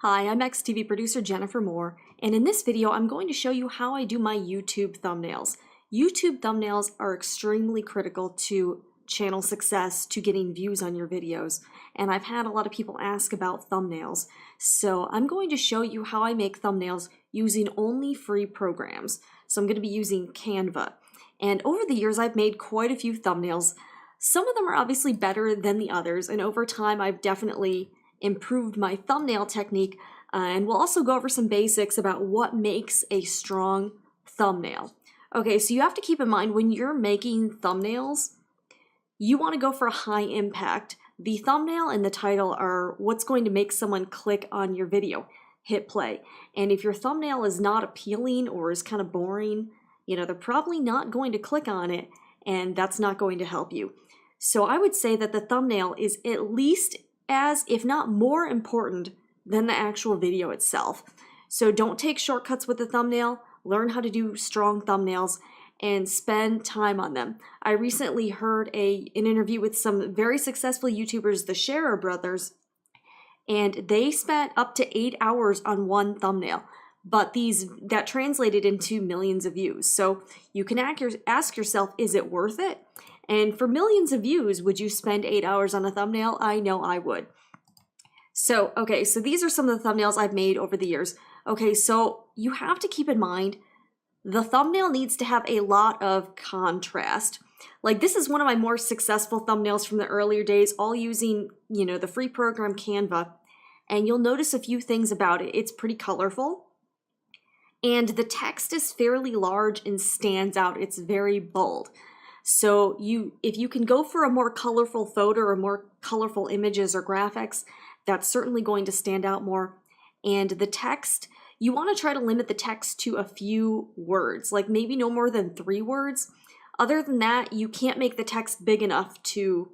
Hi, I'm XTV producer Jennifer Moore, and in this video I'm going to show you how I do my YouTube thumbnails. YouTube thumbnails are extremely critical to channel success, to getting views on your videos, and I've had a lot of people ask about thumbnails. So I'm going to show you how I make thumbnails using only free programs. So I'm going to be using Canva, and over the years I've made quite a few thumbnails. Some of them are obviously better than the others, and over time I've definitely improved my thumbnail technique, and we'll also go over some basics about what makes a strong thumbnail. Okay, so you have to keep in mind when you're making thumbnails, you want to go for a high impact. The thumbnail and the title are what's going to make someone click on your video, hit play. And if your thumbnail is not appealing or is kind of boring, they're probably not going to click on it, and that's not going to help you. So I would say that the thumbnail is at least as, if not more important than the actual video itself. So don't take shortcuts with the thumbnail, learn how to do strong thumbnails, and spend time on them. I recently heard an interview with some very successful YouTubers, the Scherer brothers, and they spent up to 8 hours on one thumbnail. But that translated into millions of views. So you can ask yourself, is it worth it? And for millions of views, would you spend 8 hours on a thumbnail? I know I would. So, okay, so these are some of the thumbnails I've made over the years. Okay, so you have to keep in mind, the thumbnail needs to have a lot of contrast. Like, this is one of my more successful thumbnails from the earlier days, all using, the free program Canva. And you'll notice a few things about it. It's pretty colorful. And the text is fairly large and stands out. It's very bold. So if you can go for a more colorful photo or more colorful images or graphics, that's certainly going to stand out more. And the text, you want to try to limit the text to a few words, like maybe no more than 3 words. Other than that, you can't make the text big enough to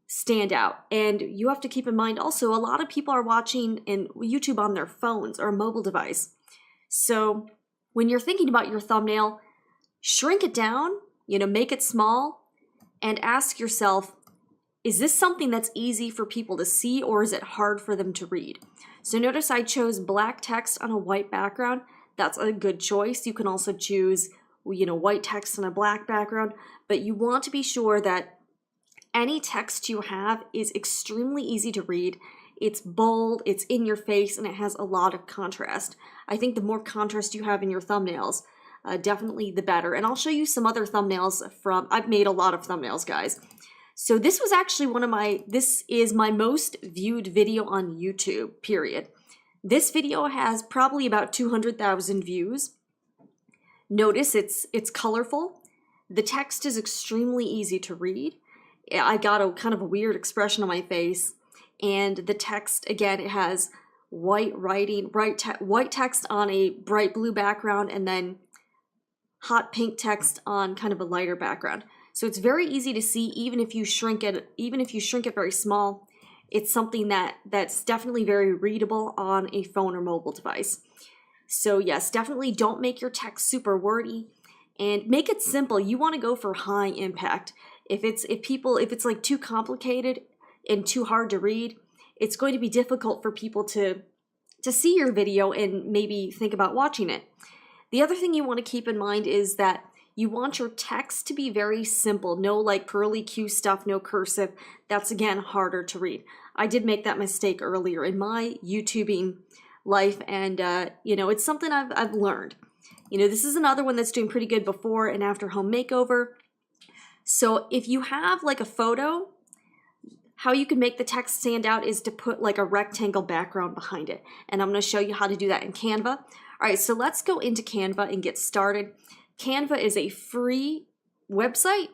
stand out. And you have to keep in mind also, a lot of people are watching YouTube on their phones or a mobile device. So when you're thinking about your thumbnail, shrink it down, make it small, and ask yourself, is this something that's easy for people to see, or is it hard for them to read? So notice I chose black text on a white background. That's a good choice. You can also choose, white text on a black background, but you want to be sure that any text you have is extremely easy to read. It's bold, it's in your face, and it has a lot of contrast. I think the more contrast you have in your thumbnails, definitely the better. And I'll show you some other thumbnails I've made a lot of thumbnails, guys. So this was actually this is my most viewed video on YouTube, period. This video has probably about 200,000 views. Notice it's colorful. The text is extremely easy to read. I got a kind of a weird expression on my face. And the text, again, it has white text on a bright blue background, and then hot pink text on kind of a lighter background. So it's very easy to see, even if you shrink it very small. It's something that's definitely very readable on a phone or mobile device. So yes, definitely don't make your text super wordy, and make it simple. You want to go for high impact. If it's like too complicated and too hard to read, it's going to be difficult for people to see your video and maybe think about watching it. The other thing you want to keep in mind is that you want your text to be very simple. No like curly Q stuff, no cursive. That's, again, harder to read. I did make that mistake earlier in my YouTubing life, and it's something I've learned. This is another one that's doing pretty good before and after home makeover. So if you have like a photo, how you can make the text stand out is to put like a rectangle background behind it. And I'm going to show you how to do that in Canva. All right, so let's go into Canva and get started. Canva is a free website.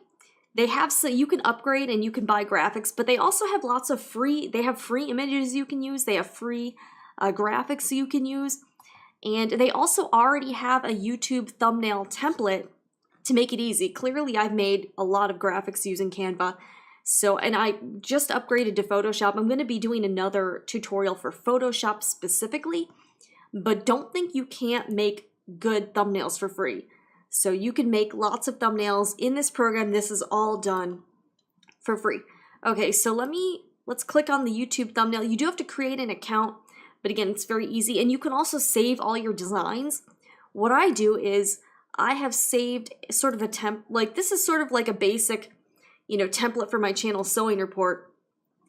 So you can upgrade and you can buy graphics, but they also have lots of free images you can use. They have free graphics you can use. And they also already have a YouTube thumbnail template to make it easy. Clearly, I've made a lot of graphics using Canva. And I just upgraded to Photoshop. I'm going to be doing another tutorial for Photoshop specifically, but don't think you can't make good thumbnails for free. So you can make lots of thumbnails in this program. This is all done for free. Okay, so let's click on the YouTube thumbnail. You do have to create an account, But again, it's very easy. And you can also save all your designs. What I do is I have saved sort of a like this is sort of like a basic, template for my channel sewing report.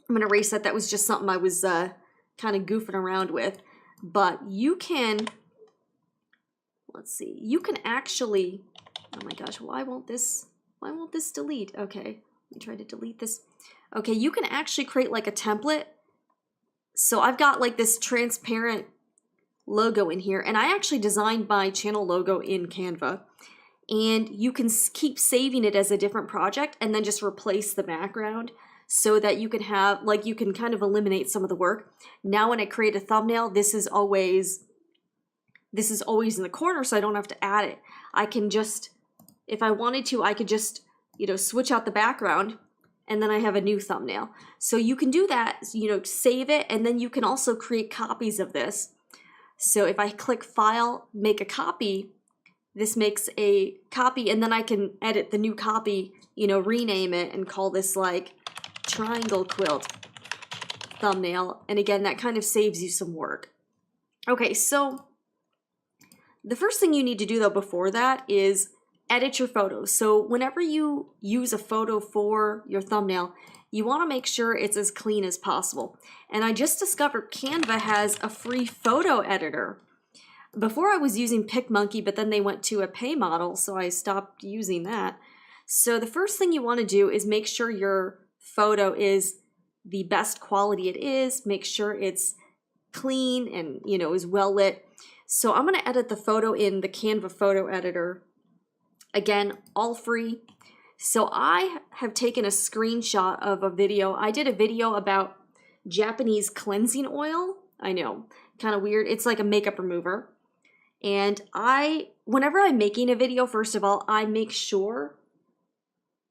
I'm going to erase that. That was just something I was kind of goofing around with. But you can, let's see, you can actually, oh my gosh, why won't this delete? Okay, let me try to delete this. Okay, you can actually create like a template. So I've got like this transparent logo in here, and I actually designed my channel logo in Canva. And you can keep saving it as a different project and then just replace the background so that you can have, like, you can kind of eliminate some of the work. Now when I create a thumbnail, this is always in the corner, so I don't have to add it. I can just, if I wanted to, I could just, switch out the background, and then I have a new thumbnail. So you can do that, save it, and then you can also create copies of this. So if I click File, Make a Copy, this makes a copy, and then I can edit the new copy, rename it and call this like Triangle Quilt Thumbnail. And again, that kind of saves you some work. Okay, so the first thing you need to do though before that is edit your photos. So whenever you use a photo for your thumbnail, you want to make sure it's as clean as possible. And I just discovered Canva has a free photo editor. Before I was using PicMonkey, but then they went to a pay model, so I stopped using that. So the first thing you want to do is make sure your photo is the best quality it is. Make sure it's clean and, is well lit. So I'm going to edit the photo in the Canva photo editor. Again, all free. So I have taken a screenshot of a video. I did a video about Japanese cleansing oil. I know, kind of weird. It's like a makeup remover. And whenever I'm making a video, first of all, I make sure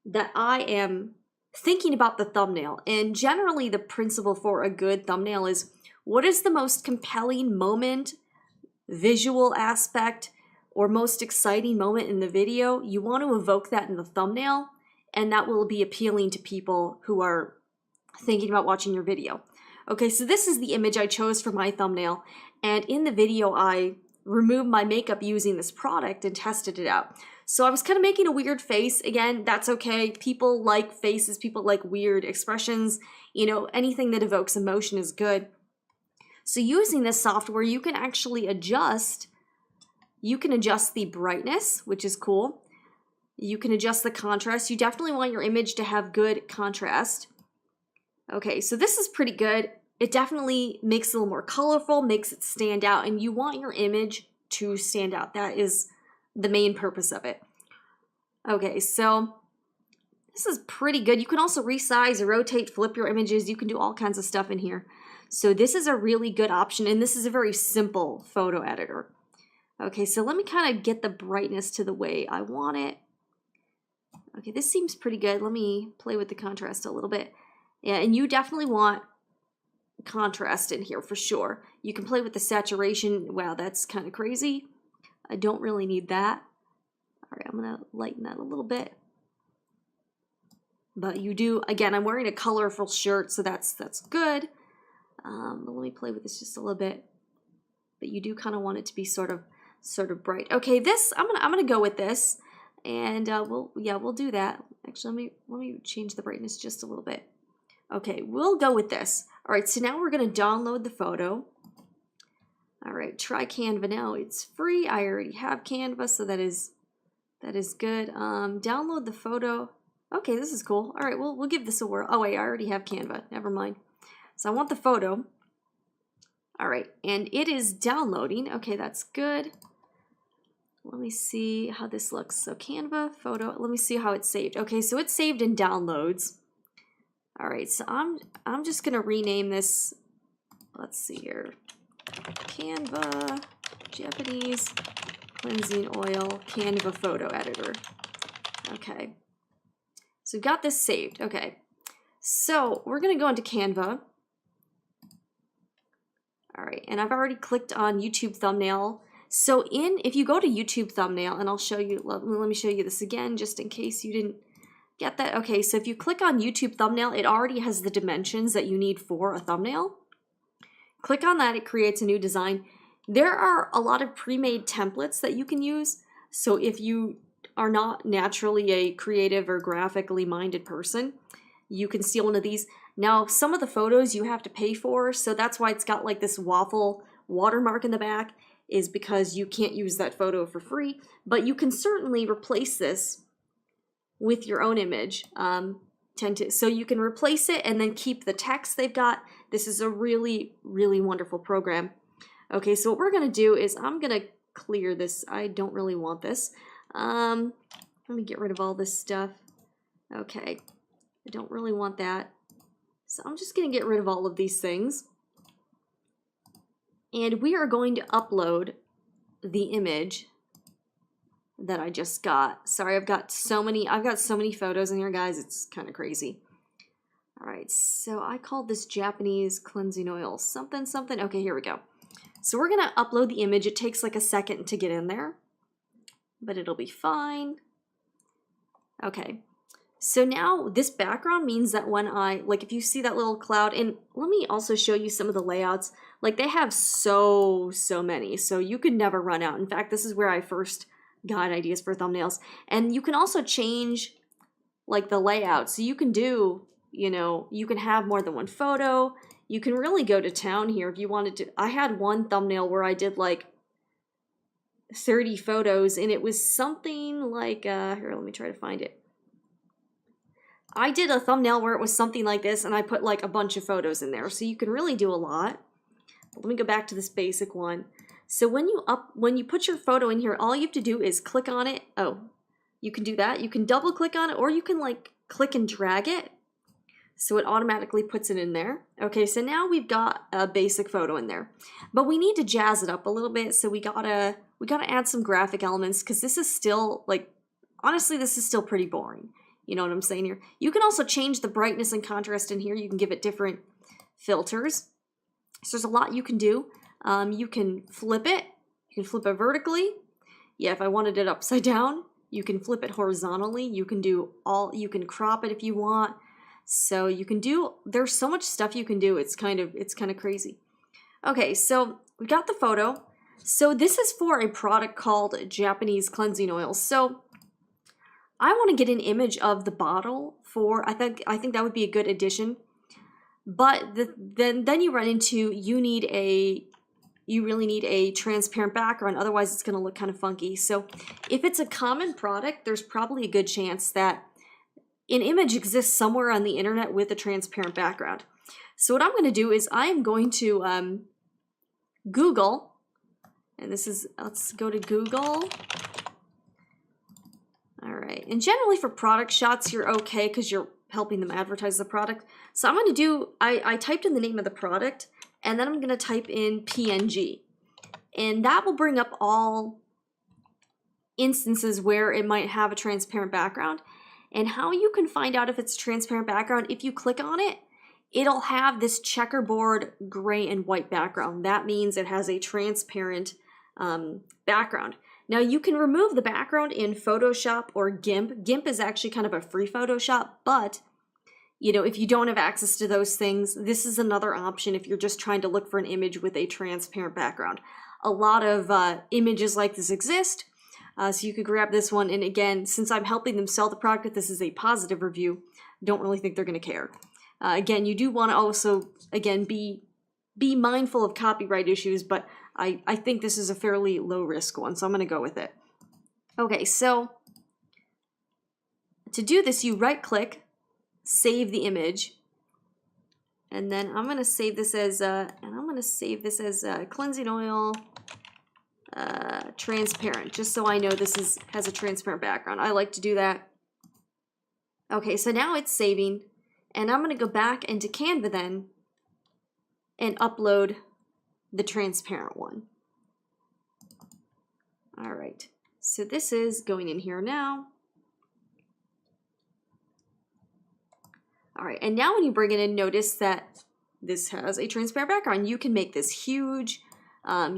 that I am thinking about the thumbnail. And generally the principle for a good thumbnail is, what is the most compelling moment, visual aspect, or most exciting moment in the video? You want to evoke that in the thumbnail, and that will be appealing to people who are thinking about watching your video. Okay, so this is the image I chose for my thumbnail, and in the video I removed my makeup using this product and tested it out. So I was kind of making a weird face. Again, that's okay. People like faces, people like weird expressions. Anything that evokes emotion is good. So using this software, you can actually adjust the brightness, which is cool. You can adjust the contrast. You definitely want your image to have good contrast. Okay, so this is pretty good. It definitely makes it a little more colorful, makes it stand out, and you want your image to stand out. That is the main purpose of it. Okay, so this is pretty good. You can also resize, rotate, flip your images. You can do all kinds of stuff in here. So this is a really good option, and this is a very simple photo editor. Okay, so let me kind of get the brightness to the way I want it. Okay, this seems pretty good. Let me play with the contrast a little bit. Yeah, and you definitely want contrast in here for sure. You can play with the saturation. Wow, that's kind of crazy. I don't really need that. All right, I'm gonna lighten that a little bit. But you do, again, I'm wearing a colorful shirt, so that's good. But let me play with this just a little bit. But you do kind of want it to be sort of bright. Okay, this I'm gonna go with this, and we'll do that. Actually, let me change the brightness just a little bit. Okay, we'll go with this. All right, so now we're gonna download the photo. All right, try Canva now. It's free. I already have Canva, so that is good. Download the photo. Okay, this is cool. All right, we'll give this a whirl. Oh wait, I already have Canva. Never mind. So I want the photo. All right, and it is downloading. Okay, that's good. Let me see how this looks. So Canva, photo, let me see how it's saved. Okay, so it's saved in downloads. All right, so I'm just gonna rename this, let's see here. Canva, Japanese cleansing oil, Canva photo editor. Okay, so we've got this saved. Okay, so we're gonna go into Canva. All right, and I've already clicked on YouTube thumbnail. So if you go to YouTube thumbnail, and I'll show you, let me show you this again, just in case you didn't get that. Okay, so if you click on YouTube thumbnail, it already has the dimensions that you need for a thumbnail. Click on that, it creates a new design. There are a lot of pre-made templates that you can use. So if you are not naturally a creative or graphically minded person, you can steal one of these. Now, some of the photos you have to pay for, so that's why it's got like this waffle watermark in the back, is because you can't use that photo for free, but you can certainly replace this with your own image. So you can replace it and then keep the text they've got. This is a really, really wonderful program. Okay, so what we're gonna do is I'm gonna clear this. I don't really want this. Let me get rid of all this stuff. Okay, I don't really want that. So I'm just gonna get rid of all of these things. And we are going to upload the image that I just got. Sorry, I've got so many photos in here, guys. It's kind of crazy. All right, so I called this Japanese cleansing oil something something. Okay, here we go. So we're gonna upload the image. It takes like a second to get in there, but it'll be fine. Okay, so now this background means that when like if you see that little cloud, and let me also show you some of the layouts. Like they have so many, so you could never run out. In fact, this is where I first got ideas for thumbnails. And you can also change like the layout. So you can do, you know, you can have more than one photo. You can really go to town here if you wanted to. I had one thumbnail where I did like 30 photos, and it was something like, here, let me try to find it. I did a thumbnail where it was something like this, and I put like a bunch of photos in there. So you can really do a lot. Let me go back to this basic one. So when you put your photo in here, all you have to do is click on it. Oh, you can do that. You can double click on it, or you can like click and drag it. So it automatically puts it in there. Okay, so now we've got a basic photo in there, but we need to jazz it up a little bit. So we gotta add some graphic elements, because this is still like, honestly, this is still pretty boring. You know what I'm saying here? You can also change the brightness and contrast in here. You can give it different filters. So there's a lot you can do. You can flip it. You can flip it vertically. Yeah, if I wanted it upside down, you can flip it horizontally. You can crop it if you want. So you can do, there's so much stuff you can do. It's kind of crazy. Okay, so we got the photo. So this is for a product called Japanese cleansing oil. So I want to get an image of the bottle for, I think that would be a good addition. But then you run into, you really need a transparent background, otherwise it's going to look kind of funky. So if it's a common product, there's probably a good chance that an image exists somewhere on the internet with a transparent background. So what I'm going to do is I am going to Google, and let's go to Google. All right, and generally for product shots, you're okay because you're helping them advertise the product. So I'm going to do, I typed in the name of the product, and then I'm going to type in PNG. And that will bring up all instances where it might have a transparent background. And how you can find out if it's a transparent background, if you click on it, it'll have this checkerboard gray and white background. That means it has a transparent background. Now you can remove the background in Photoshop or GIMP. GIMP is actually kind of a free Photoshop, but you know, if you don't have access to those things, this is another option if you're just trying to look for an image with a transparent background. A lot of images like this exist, so you could grab this one. And again, since I'm helping them sell the product, this is a positive review, don't really think they're going to care. Again, you do want to also, again, be mindful of copyright issues, but I think this is a fairly low risk one, so I'm going to go with it. Okay, so to do this, you right click, save the image, and then I'm going to save this as cleansing oil transparent, just so I know this has a transparent background. I like to do that. Okay, so now it's saving, and I'm going to go back into Canva then and upload the transparent one. All right, so this is going in here now. All right, and now when you bring it in, notice that this has a transparent background. You can make this huge.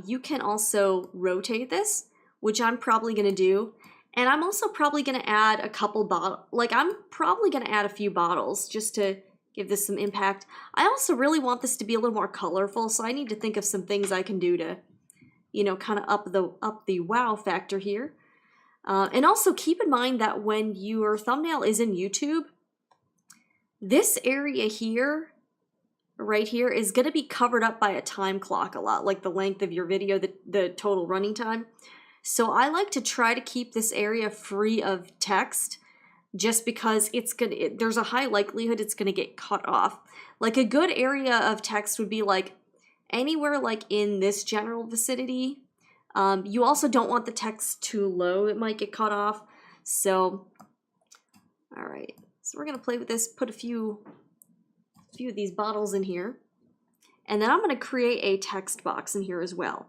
You can also rotate this, which I'm probably going to do. And I'm also probably going to add a couple bottles. Like I'm probably going to add a few bottles just to give this some impact. I also really want this to be a little more colorful, so I need to think of some things I can do to, you know, kind of up the wow factor here. And also keep in mind that when your thumbnail is in YouTube, this area here, right here, is going to be covered up by a time clock a lot, like the length of your video, the total running time. So I like to try to keep this area free of text, just because there's a high likelihood it's gonna get cut off. Like a good area of text would be like anywhere like in this general vicinity. You also don't want the text too low, it might get cut off. So, all right, so we're gonna play with this, put a few of these bottles in here. And then I'm gonna create a text box in here as well.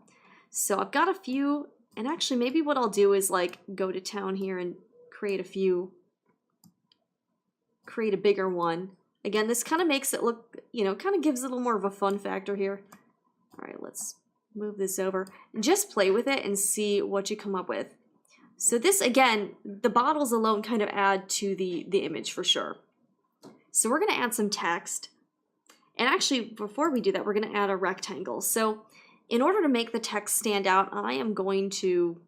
So I've got a few, and actually maybe what I'll do is like go to town here and create a bigger one. Again, this kind of makes it look, you know, kind of gives it a little more of a fun factor here. All right, let's move this over and just play with it and see what you come up with. So this, again, the bottles alone kind of add to the image for sure. So we're going to add some text. And actually, before we do that, we're going to add a rectangle. So in order to make the text stand out, I am going to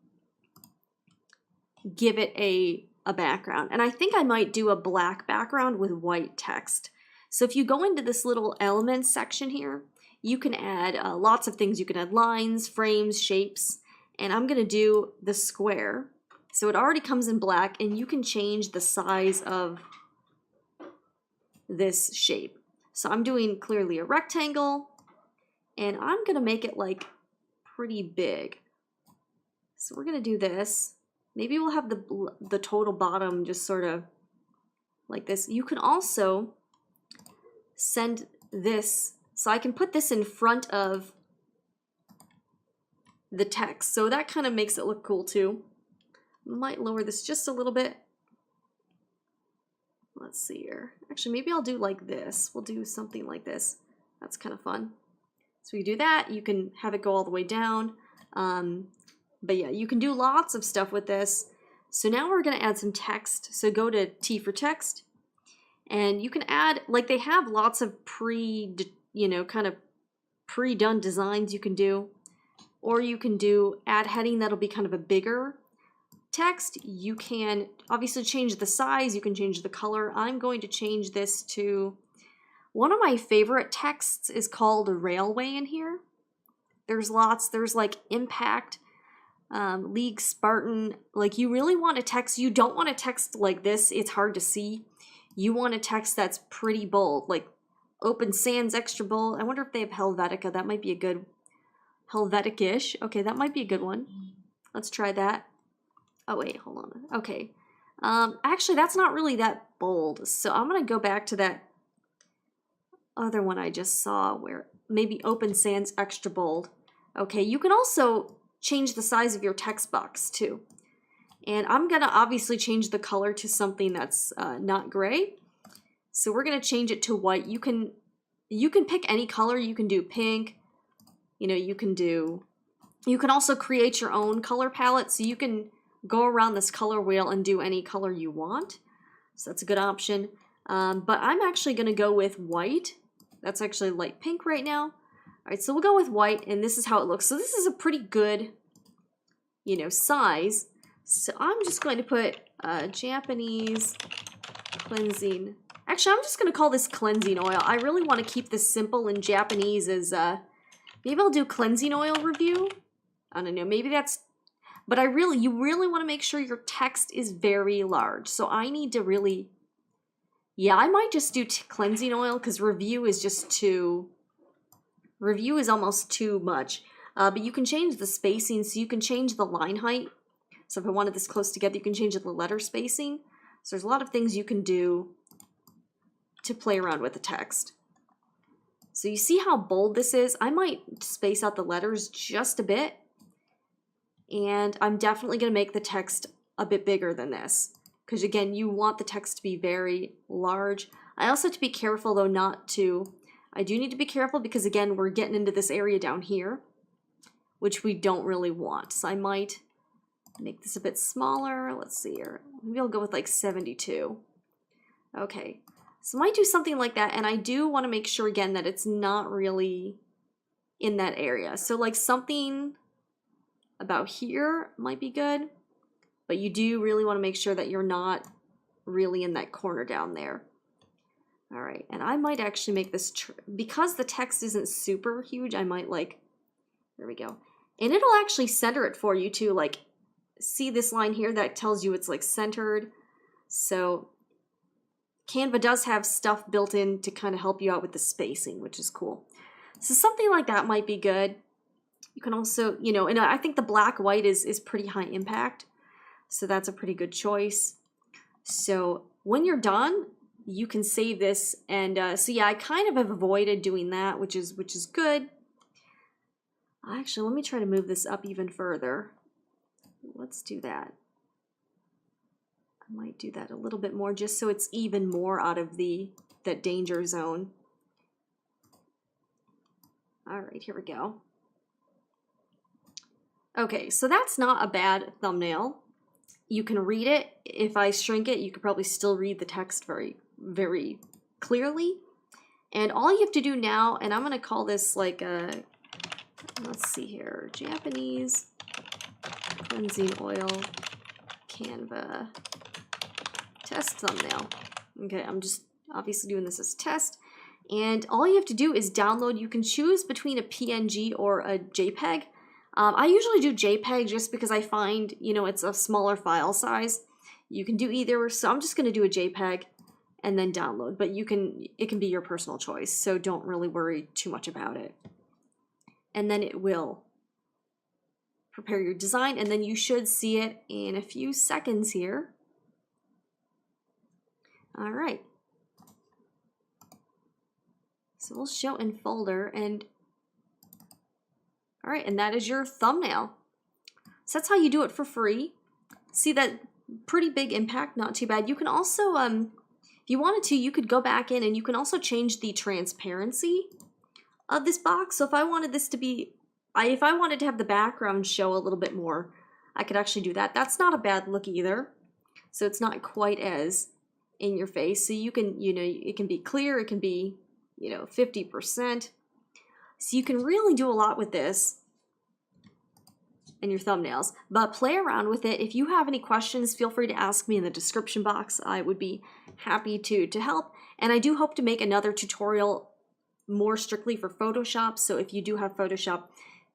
give it a background. And I think I might do a black background with white text. So if you go into this little elements section here, you can add lots of things. You can add lines, frames, shapes, and I'm going to do the square. So it already comes in black, and you can change the size of this shape. So I'm doing clearly a rectangle, and I'm going to make it like pretty big. So we're going to do this. Maybe we'll have the total bottom just sort of like this. You can also send this, so I can put this in front of the text. So that kind of makes it look cool too. Might lower this just a little bit. Let's see here. Actually, maybe I'll do like this. We'll do something like this. That's kind of fun. So you do that. You can have it go all the way down. But yeah, you can do lots of stuff with this. So now we're going to add some text. So go to T for text. And you can add, like they have lots of kind of pre-done designs you can do. Or you can do add heading that'll be kind of a bigger text. You can obviously change the size. You can change the color. I'm going to change this to, one of my favorite texts is called Railway in here. There's lots. There's like impact. League Spartan, like you really want a text, you don't want a text like this, it's hard to see. You want a text that's pretty bold, like Open Sands extra bold. I wonder if they have Helvetica, that might be a good, Helvetic-ish, okay, that might be a good one. Let's try that. Oh wait, hold on, okay. Actually that's not really that bold, so I'm gonna go back to that other one I just saw where maybe Open Sands extra bold. Okay, you can also change the size of your text box too. And I'm gonna obviously change the color to something that's not gray. So we're gonna change it to white. You can pick any color. You can do pink. You know, you can also create your own color palette. So you can go around this color wheel and do any color you want. So that's a good option. But I'm actually gonna go with white. That's actually light pink right now. All right, so we'll go with white, and this is how it looks. So this is a pretty good, you know, size. So I'm just going to put Japanese cleansing. Actually, I'm just going to call this cleansing oil. I really want to keep this simple, and Japanese as, maybe I'll do cleansing oil review. I don't know, maybe that's, but you really want to make sure your text is very large. So I need to really, yeah, I might just do cleansing oil because review is just too, review is almost too much. But you can change the spacing, so you can change the line height. So if I wanted this close together, you can change the letter spacing. So there's a lot of things you can do to play around with the text. So you see how bold this is? I might space out the letters just a bit. And I'm definitely going to make the text a bit bigger than this. Because again, you want the text to be very large. I also have to be careful though not to, I do need to be careful because again, we're getting into this area down here, which we don't really want. So I might make this a bit smaller. Let's see here. Maybe I'll go with like 72. Okay. So I might do something like that, and I do want to make sure again that it's not really in that area. So like something about here might be good, but you do really want to make sure that you're not really in that corner down there. All right, and I might actually make this, because the text isn't super huge, I might like, there we go. And it'll actually center it for you too, like see this line here that tells you it's like centered. So Canva does have stuff built in to kind of help you out with the spacing, which is cool. So something like that might be good. You can also, you know, and I think the black white is pretty high impact. So that's a pretty good choice. So when you're done, you can save this. And so yeah, I kind of have avoided doing that, which is good. Actually, let me try to move this up even further. Let's do that. I might do that a little bit more just so it's even more out of that danger zone. All right, here we go. Okay, so that's not a bad thumbnail. You can read it. If I shrink it, you could probably still read the text very, very clearly. And all you have to do now, and I'm going to call this like a, let's see here, Japanese cleansing oil Canva test thumbnail. Okay, I'm just obviously doing this as test. And all you have to do is download. You can choose between a PNG or a JPEG. I usually do JPEG just because I find, you know, it's a smaller file size. You can do either, so I'm just going to do a JPEG and then download. But it can be your personal choice, so don't really worry too much about it. And then it will prepare your design, and then you should see it in a few seconds here. All right. So we'll show in folder, and all right, and that is your thumbnail. So that's how you do it for free. See that pretty big impact, not too bad. You can also, if you wanted to, you could go back in and you can also change the transparency of this box. So if I wanted this to be, if I wanted to have the background show a little bit more, I could actually do that. That's not a bad look either. So it's not quite as in your face. So you can, you know, it can be clear, it can be, you know, 50%. So you can really do a lot with this and your thumbnails, but play around with it. If you have any questions, feel free to ask me in the description box. I would be happy to help. And I do hope to make another tutorial more strictly for Photoshop. So if you do have Photoshop,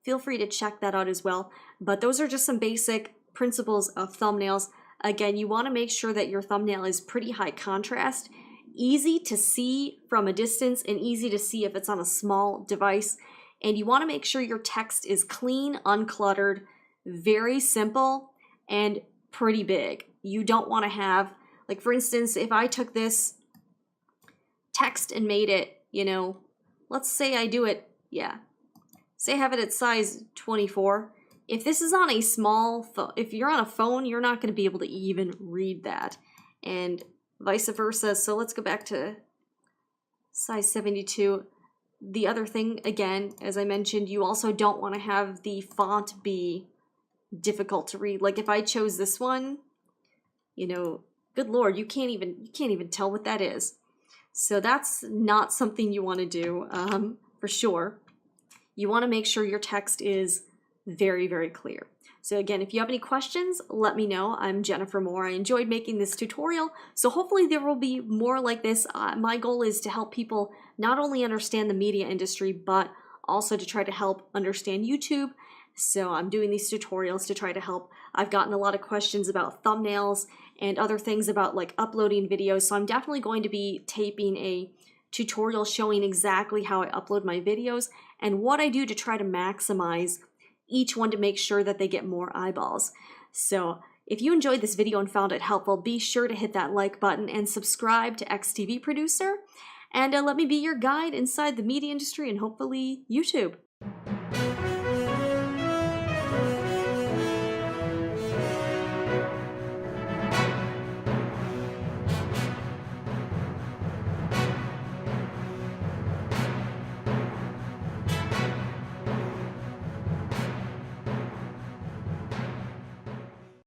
feel free to check that out as well. But those are just some basic principles of thumbnails. Again, you want to make sure that your thumbnail is pretty high contrast, easy to see from a distance, and easy to see if it's on a small device. And you want to make sure your text is clean, uncluttered, very simple, and pretty big. You don't want to have, like for instance, if I took this text and made it, you know, let's say I do it, say I have it at size 24. If this is on a small phone, if you're on a phone, you're not going to be able to even read that. And vice versa. So let's go back to size 72. The other thing, again, as I mentioned, you also don't want to have the font be difficult to read. Like if I chose this one, you know, good Lord, you can't even tell what that is. So that's not something you want to do, for sure. You want to make sure your text is very, very clear. So again, if you have any questions, let me know. I'm Jennifer Moore. I enjoyed making this tutorial, so hopefully there will be more like this. My goal is to help people not only understand the media industry, but also to try to help understand YouTube. So I'm doing these tutorials to try to help. I've gotten a lot of questions about thumbnails and other things about like uploading videos, so I'm definitely going to be taping a tutorial showing exactly how I upload my videos and what I do to try to maximize each one to make sure that they get more eyeballs. So if you enjoyed this video and found it helpful, be sure to hit that like button and subscribe to XTV Producer. And let me be your guide inside the media industry and hopefully YouTube.